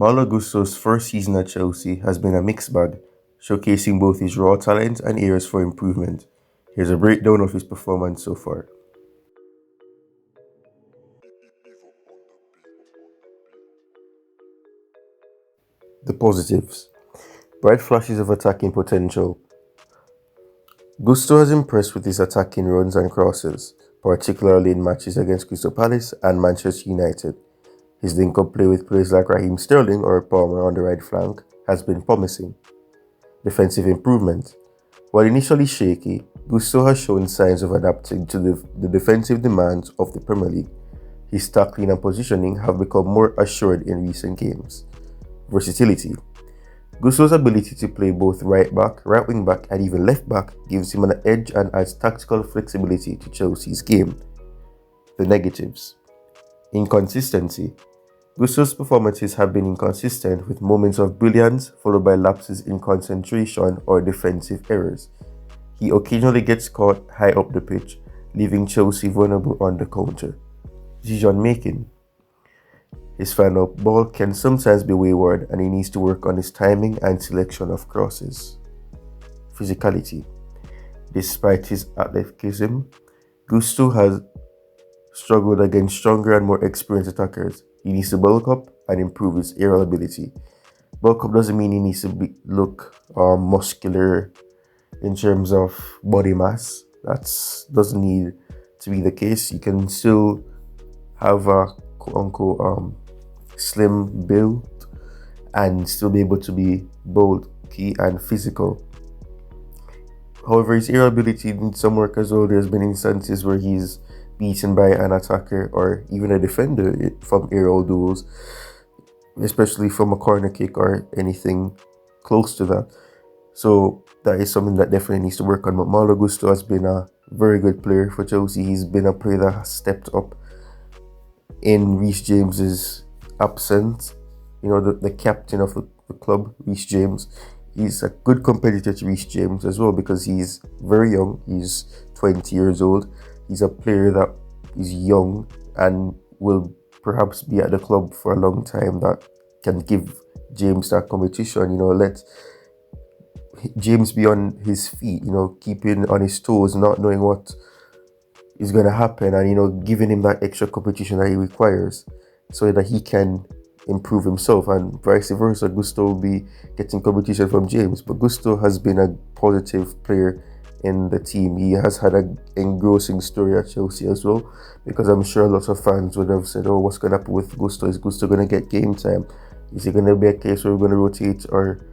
Malo Gusto's first season at Chelsea has been a mixed bag, showcasing both his raw talent and areas for improvement. Here's a breakdown of his performance so far. The positives. Bright flashes of attacking potential. Gusto has impressed with his attacking runs and crosses, particularly in matches against Crystal Palace and Manchester United. His link-up play with players like Raheem Sterling or Palmer on the right flank has been promising. Defensive improvement. While initially shaky, Gusto has shown signs of adapting to the defensive demands of the Premier League. His tackling and positioning have become more assured in recent games. Versatility. Gusto's ability to play both right back, right wing back, and even left back gives him an edge and adds tactical flexibility to Chelsea's game. The negatives. Inconsistency. Gusto's performances have been inconsistent, with moments of brilliance followed by lapses in concentration or defensive errors. He occasionally gets caught high up the pitch, leaving Chelsea vulnerable on the counter. Decision making. His final ball can sometimes be wayward, and he needs to work on his timing and selection of crosses. Physicality. Despite his athleticism, Gusto has struggled against stronger and more experienced attackers. He needs to bulk up and improve his aerial ability. Bulk up doesn't mean he needs to look muscular in terms of body mass. That doesn't need to be the case. He can still have a quote-unquote slim build and still be able to be bulky and physical. However, his aerial ability needs some work as well. There's been instances where he's beaten by an attacker or even a defender from aerial duels, especially from a corner kick or anything close to that. So that is something that definitely needs to work on. But Malo Gusto has been a very good player for Chelsea. He's been a player that has stepped up in Reece James's absence. You know, the captain of the club, Reece James. He's a good competitor to Reece James as well because he's very young. He's 20 years old. He's a player that is young and will perhaps be at the club for a long time, that can give James that competition. You know, let James be on his feet, you know, keeping on his toes, not knowing what is going to happen, and, you know, giving him that extra competition that he requires so that he can improve himself, and vice versa. Gusto will be getting competition from James, but Gusto has been a positive player in the team. He has had an engrossing story at Chelsea as well, because I'm sure lots of fans would have said, oh, what's going to happen with Gusto? Is Gusto going to get game time? Is it going to be a case where we're going to rotate our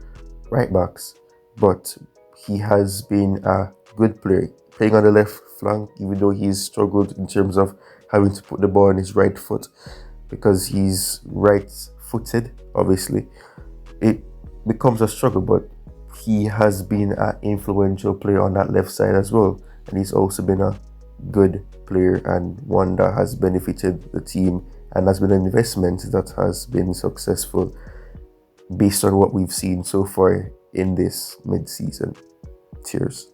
right backs? But he has been a good player, playing on the left flank, even though he's struggled in terms of having to put the ball on his right foot because he's right-footed. Obviously, it becomes a struggle, but he has been an influential player on that left side as well, and he's also been a good player and one that has benefited the team and has been an investment that has been successful based on what we've seen so far in this mid-season. Cheers.